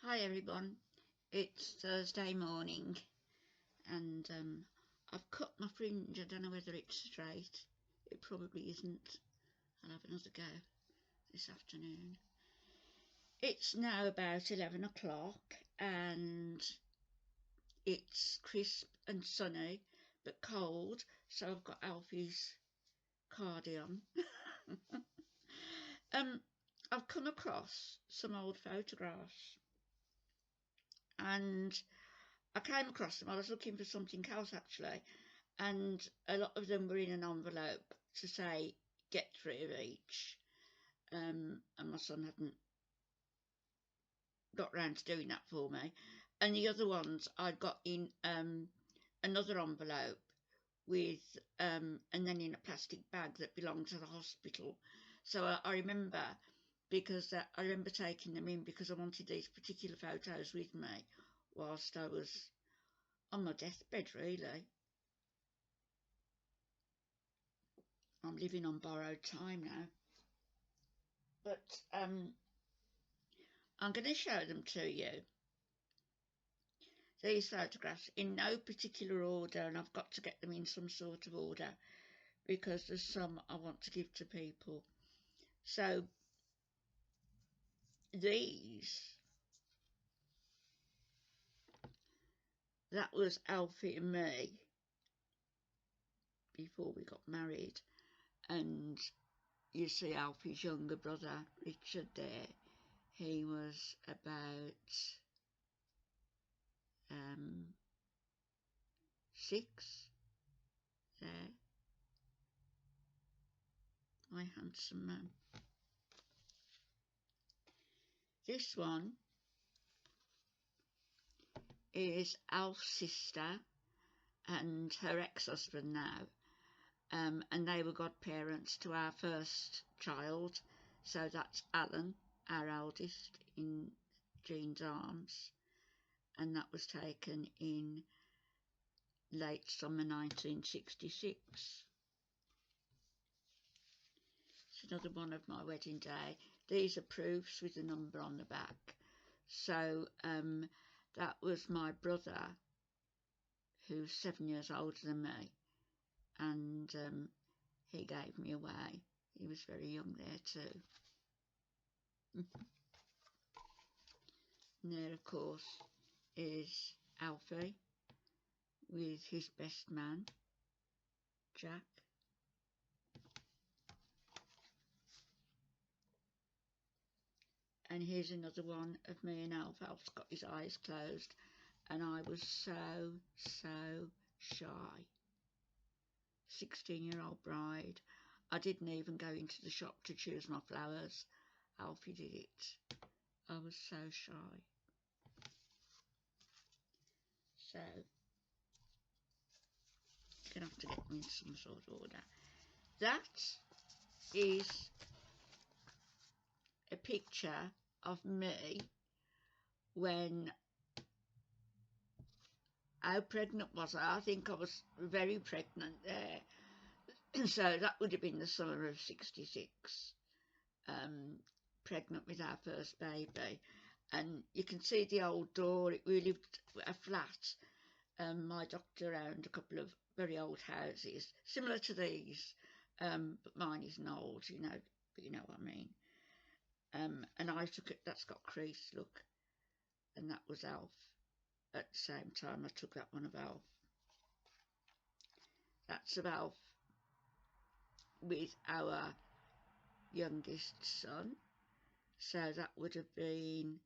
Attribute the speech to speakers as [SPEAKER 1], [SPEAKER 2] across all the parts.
[SPEAKER 1] Hi everyone, it's Thursday morning and I've cut my fringe. I don't know whether it's straight. It probably isn't. I'll have another go this afternoon. It's now about 11 o'clock and it's crisp and sunny but cold, so I've got Alfie's cardigan. I've come across some old photographs and I came across them. I was looking for something else actually, and a lot of them were in an envelope to say get 3 of each. And my son hadn't got round to doing that for me. And the other ones I got in another envelope with and then in a plastic bag that belonged to the hospital. So I remember, because I remember taking them in because I wanted these particular photos with me whilst I was on my deathbed, really. I'm living on borrowed time now. But I'm going to show them to you, these photographs, in no particular order, and I've got to get them in some sort of order because there's some I want to give to people. So these, that was Alfie and me before we got married, and you see Alfie's younger brother Richard there. He was about 6 there, my handsome man. This one is Alf's sister and her ex-husband now, and they were godparents to our first child, so that's Alan, our eldest, in Jean's arms, and that was taken in late summer 1966. It's another one of my wedding day. These are proofs with a number on the back. So that was my brother, who's 7 years older than me, and he gave me away. He was very young there too. And there, of course, is Alfie with his best man, Jack. And here's another one of me and Alf. Alf's got his eyes closed, and I was so shy. 16-year-old bride. I didn't even go into the shop to choose my flowers. Alfie did it. I was so shy. So you're gonna have to get them in some sort of order. That is a picture of me when, how pregnant was I? I think I was very pregnant there. So that would have been the summer of 66, pregnant with our first baby. And you can see the old door. We lived a flat. My doctor owned a couple of very old houses, similar to these, but mine isn't old, but you know what I mean. And I took it, that's got crease, look, and that was Alf. At the same time I took that one of Alf. That's of Alf with our youngest son, so that would have been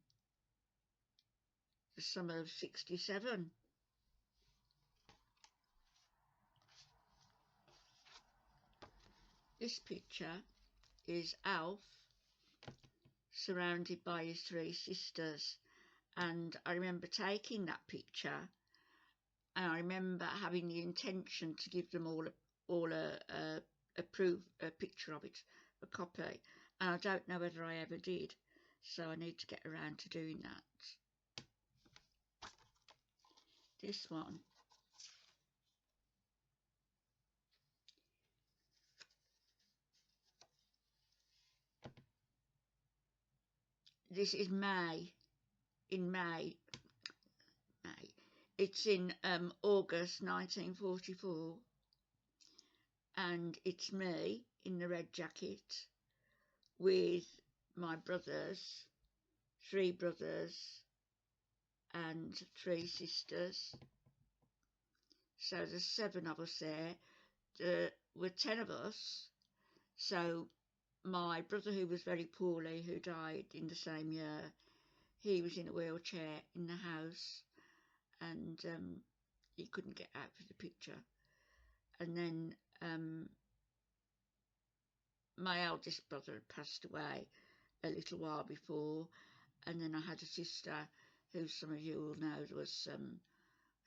[SPEAKER 1] the summer of 67. This picture is Alf surrounded by his 3 sisters, and I remember taking that picture, and I remember having the intention to give them all a picture of it, a copy, and I don't know whether I ever did, so I need to get around to doing that. This one this is May in May. It's in August 1944, and it's me in the red jacket with my brothers, 3 brothers and 3 sisters. So there's 7 of us there. There were 10 of us. So my brother, who was very poorly, who died in the same year, he was in a wheelchair in the house, and he couldn't get out for the picture. And then my eldest brother had passed away a little while before, and then I had a sister who some of you will know was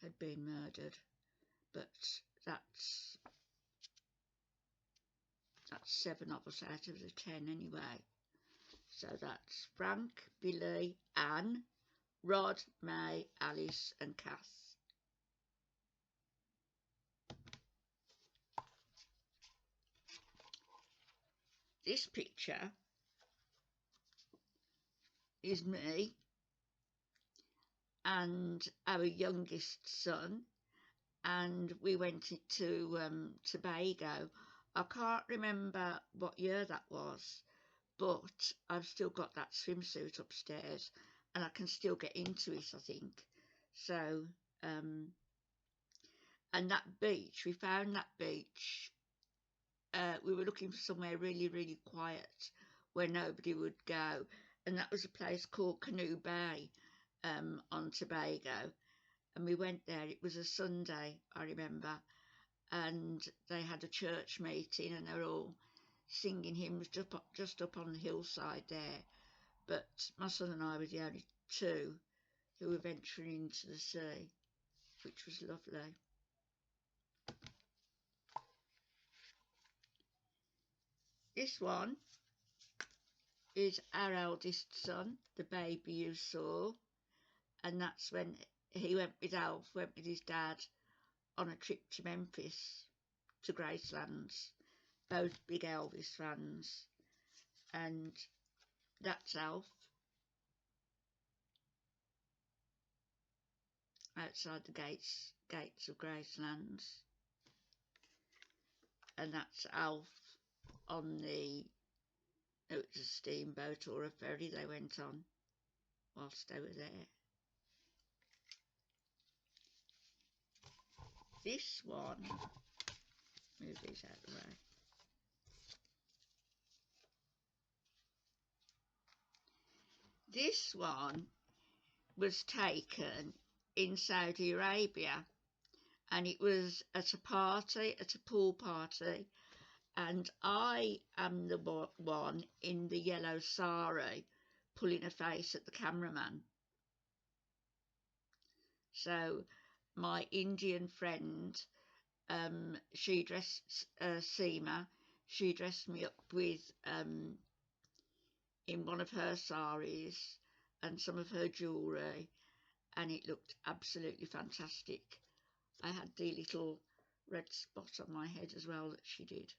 [SPEAKER 1] had been murdered. But that's 7 of us out of the 10 anyway. So that's Frank, Billy, Anne, Rod, May, Alice and Cass. This picture is me and our youngest son, and we went to Bygone. I can't remember what year that was, but I've still got that swimsuit upstairs and I can still get into it, I think. So and that beach, we found that beach, we were looking for somewhere really, really quiet where nobody would go, and that was a place called Canoe Bay on Tobago. And we went there. It was a Sunday, I remember, and they had a church meeting and they were all singing hymns just up on the hillside there. But my son and I were the only 2 who were venturing into the sea, which was lovely. This one is our eldest son, the baby you saw, and that's when he went with his dad on a trip to Memphis, to Gracelands, both big Elvis fans. And that's Alf outside the gates of Gracelands, and that's Alf on it was a steamboat or a ferry they went on whilst they were there. This one, move these out of the way. This one was taken in Saudi Arabia, and it was at a pool party, and I am the one in the yellow sari pulling a face at the cameraman. So my Indian friend, she dressed Seema, she dressed me up with in one of her saris and some of her jewellery, and it looked absolutely fantastic. I had the little red spot on my head as well that she did.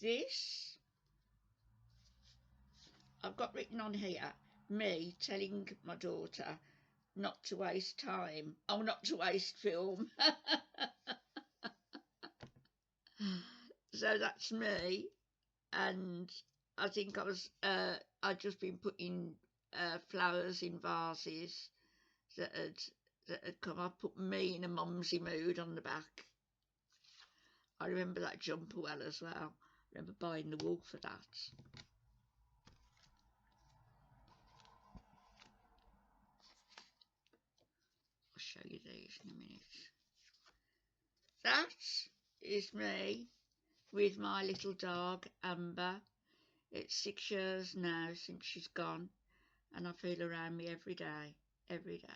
[SPEAKER 1] This, I've got written on here, me telling my daughter not to waste time, not to waste film. So that's me, and I think I'd just been putting flowers in vases that had come. I put me in a mumsy mood on the back. I remember that jumper well as well. I remember buying the wool for that. I'll show you these in a minute. That is me with my little dog, Amber. It's 6 years now since she's gone, and I feel around me every day, every day.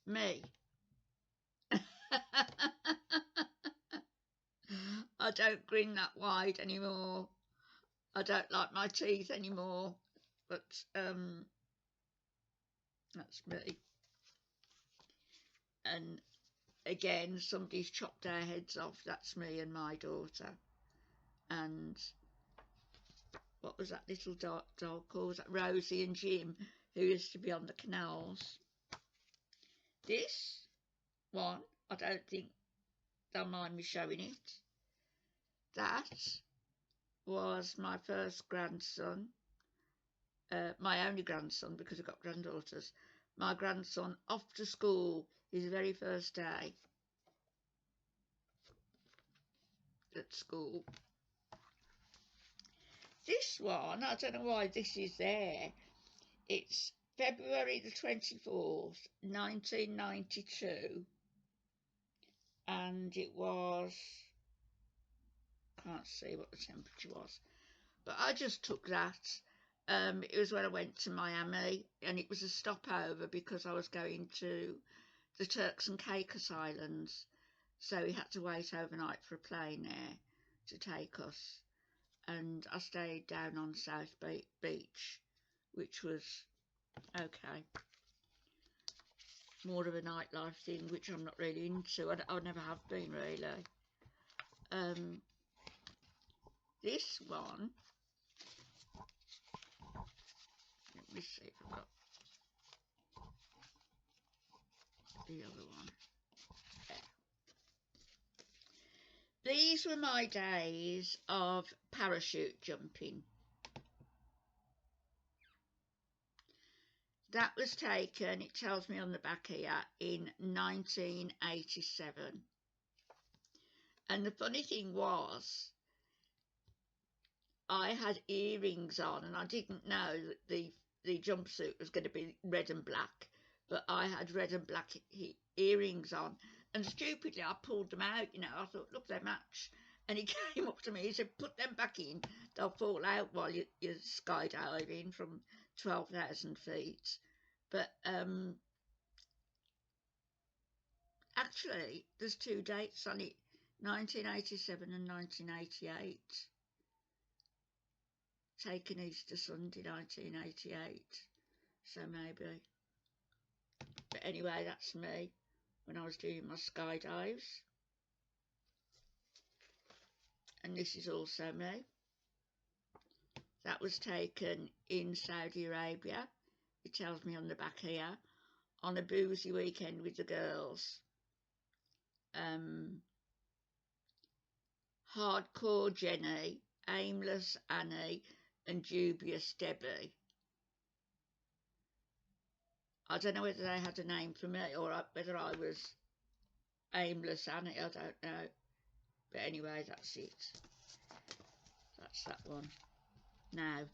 [SPEAKER 1] Me. I don't grin that wide anymore. I don't like my teeth anymore, but that's me. And again, somebody's chopped our heads off. That's me and my daughter. And what was that little dog called? Was that Rosie and Jim, who used to be on the canals? This one, I don't think they'll mind me showing it. That was my first grandson, my only grandson, because I've got granddaughters. My grandson off to school, his very first day at school. This one, I don't know why this is there. It's February the 24th, 1992, and it was, can't see what the temperature was, but I just took that. It was when I went to Miami, and it was a stopover because I was going to the Turks and Caicos Islands, so we had to wait overnight for a plane there to take us, and I stayed down on South Beach, which was okay. More of a nightlife thing, which I'm not really into. I never have been, really. This one, let me see if I've got the other one. There. These were my days of parachute jumping. That was taken, it tells me on the back here, in 1987. And the funny thing was, I had earrings on, and I didn't know that the jumpsuit was going to be red and black, but I had red and black earrings on, and stupidly I pulled them out. I thought, look, they match. And he came up to me, he said, put them back in, they'll fall out while you're skydiving from 12,000 feet. But actually, there's two dates on it, 1987 and 1988. Taken Easter Sunday 1988, so maybe. But anyway, that's me when I was doing my skydives. And this is also me. That was taken in Saudi Arabia, it tells me on the back here, on a boozy weekend with the girls. Hardcore Jenny, Aimless Annie and Dubious Debbie. I don't know whether they had a name for me or whether I was Aimless Annie, I don't know. But anyway, that's it. That's that one. Now,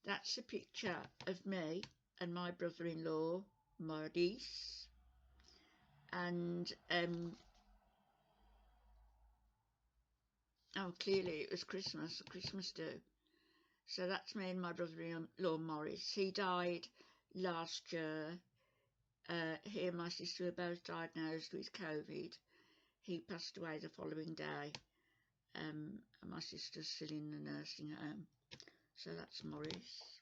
[SPEAKER 1] that's a picture of me and my brother-in-law, Maurice. And, oh, clearly it was Christmas do. So that's me and my brother-in-law, Maurice. He died last year. He and my sister were both diagnosed with COVID. He passed away the following day. And my sister's still in the nursing home. So that's Maurice.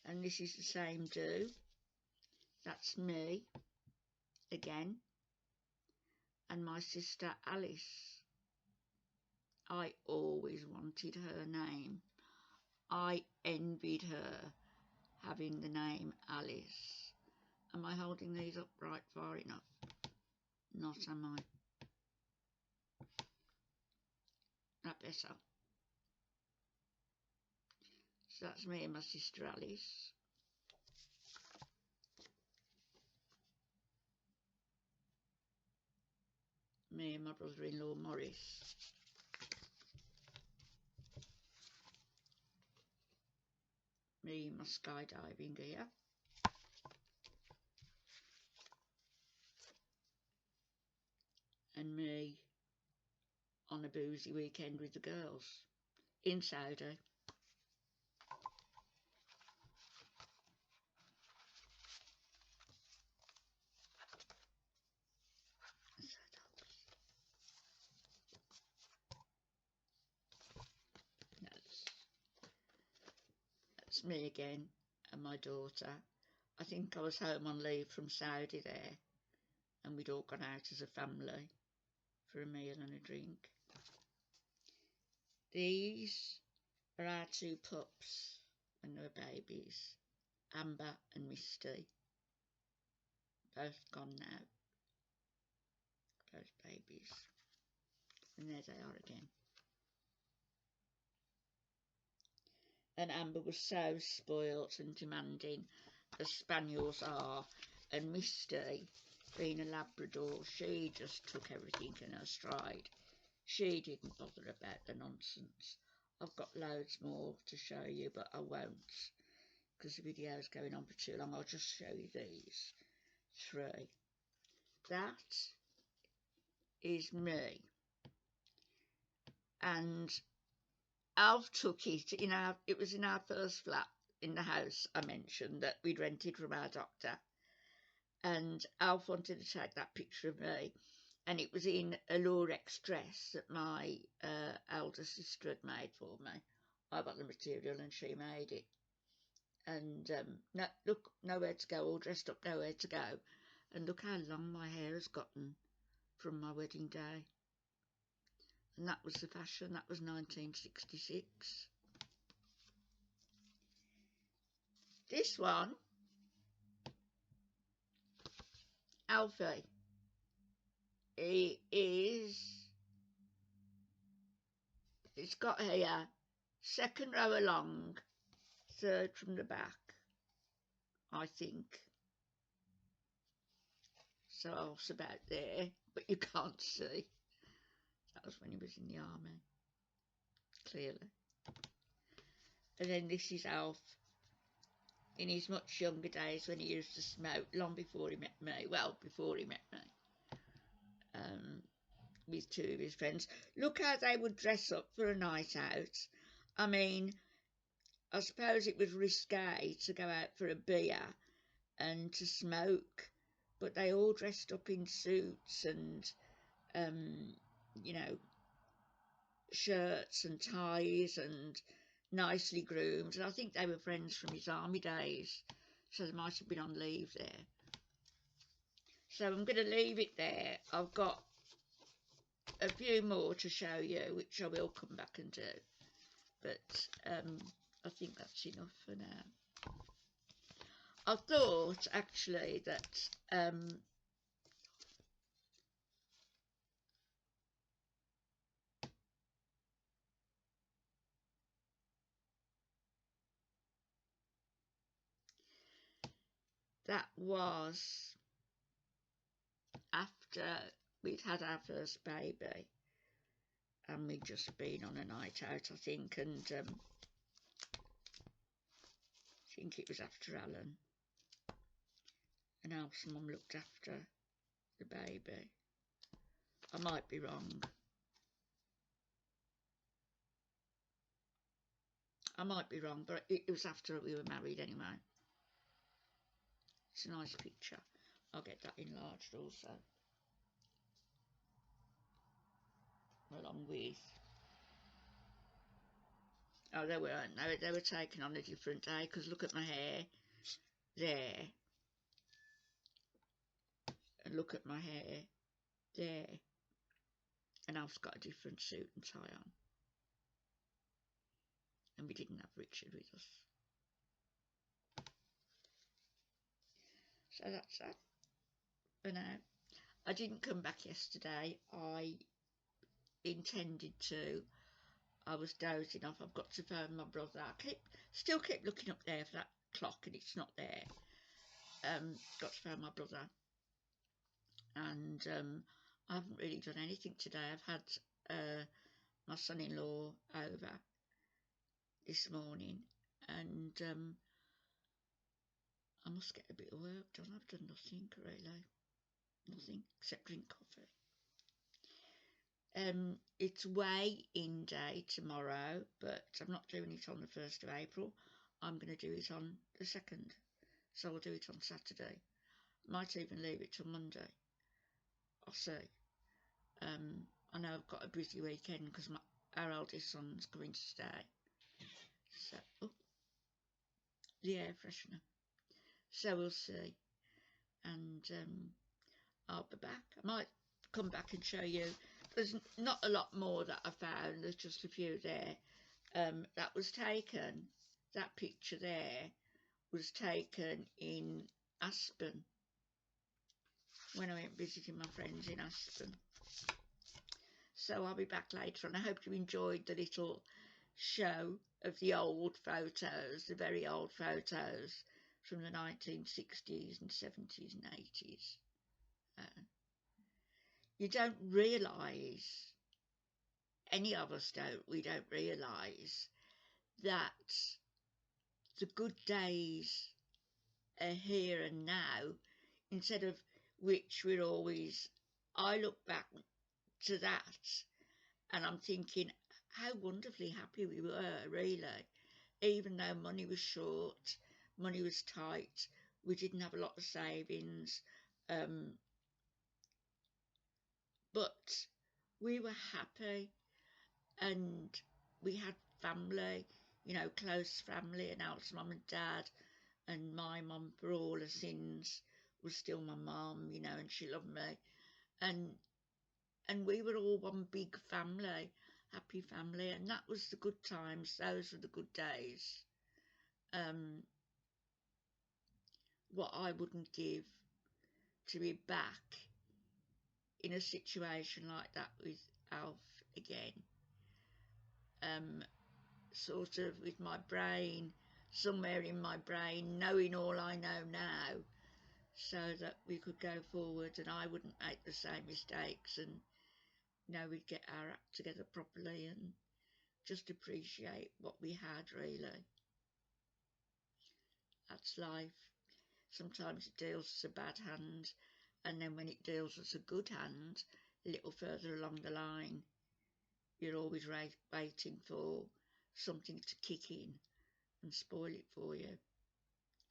[SPEAKER 1] And this is the same do. That's me again. And my sister Alice. I always wanted her name. I envied her having the name Alice. Am I holding these up right far enough? Not, am I? That better. So that's me and my sister Alice. Me and my brother-in-law Maurice. Me and my skydiving gear. And me on a boozy weekend with the girls in Saudi. That's me again and my daughter. I think I was home on leave from Saudi there, and we'd all gone out as a family for a meal and a drink. These are our two pups when they were babies, Amber and Misty. Both gone now, both babies. And there they are again. And Amber was so spoilt and demanding, as spaniels are, and Misty, being a Labrador, she just took everything in her stride. She didn't bother about the nonsense. I've got loads more to show you, but I won't, because the video is going on for too long. I'll just show you these three. That is me, and Alf took it it was in our first flat in the house I mentioned that we'd rented from our doctor, and Alf wanted to take that picture of me, and it was in a Lurex dress that my elder sister had made for me. I got the material and she made it, and no, look, nowhere to go, all dressed up, nowhere to go, and look how long my hair has gotten from my wedding day. And that was the fashion. That was 1966. This one, Alfie, it's got here, second row along, third from the back, I think. So Alf's about there, but you can't see. That was when he was in the army, clearly. And then this is Alf in his much younger days when he used to smoke, long before he met me. Well, before he met me. With two of his friends. Look how they would dress up for a night out. I mean, I suppose it was risque to go out for a beer and to smoke, but they all dressed up in suits and, you know, shirts and ties and nicely groomed. And I think they were friends from his army days, so they might have been on leave there. So I'm going to leave it there. I've got a few more to show you, which I will come back and do, but I think that's enough for now. I thought actually that that was after we'd had our first baby and we'd just been on a night out, I think, and I think it was after Alan, and Alf's mum looked after the baby. I might be wrong. I might be wrong, but it was after we were married anyway. It's a nice picture. I'll get that enlarged also, along with... Oh, they weren't. They were taken on a different day, because look at my hair there, and look at my hair there, and I've got a different suit and tie on, and we didn't have Richard with us. So that's that for now. I didn't come back yesterday. I intended to. I was dozing off. I've got to phone my brother. I still keep looking up there for that clock and it's not there. Got to phone my brother, and I haven't really done anything today. I've had my son-in-law over this morning, and I must get a bit of work done. I've done nothing really, nothing except drink coffee. It's weigh-in day tomorrow, but I'm not doing it on the 1st of April. I'm going to do it on the 2nd, so I'll do it on Saturday. Might even leave it till Monday. I'll see. I know I've got a busy weekend because our eldest son's going to stay. So, oh, the air freshener. So we'll see. And I'll be back. I might come back and show you. There's not a lot more that I found. There's just a few there. That was taken, that picture there was taken in Aspen, when I went visiting my friends in Aspen. So I'll be back later on. I hope you enjoyed the little show of the old photos, the very old photos from the 1960s and 70s and 80s. You don't realise, any of us don't, we don't realise that the good days are here and now, instead of which we're always, I look back to that and I'm thinking how wonderfully happy we were, really, even though money was short, money was tight, we didn't have a lot of savings, but we were happy, and we had family, you know, close family, and Al's mum and dad, and my mum, for all her sins, was still my mum, you know, and she loved me, and we were all one big family, happy family, and that was the good times. Those were the good days. What I wouldn't give to be back in a situation like that with Alf again. Sort of with my brain, somewhere in my brain, knowing all I know now, so that we could go forward and I wouldn't make the same mistakes, and you know, we'd get our act together properly and just appreciate what we had, really. That's life. Sometimes it deals us a bad hand, and then when it deals us a good hand a little further along the line, you're always waiting for something to kick in and spoil it for you.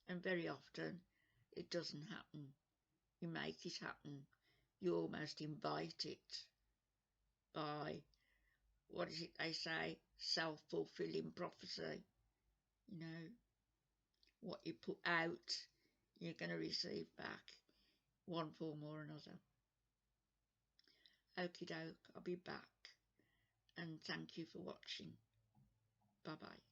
[SPEAKER 1] And very often it doesn't happen. You make it happen. You almost invite it by, what is it they say, self-fulfilling prophecy. You know, what you put out, you're going to receive back, one form or another. Okie doke, I'll be back, and thank you for watching. Bye bye.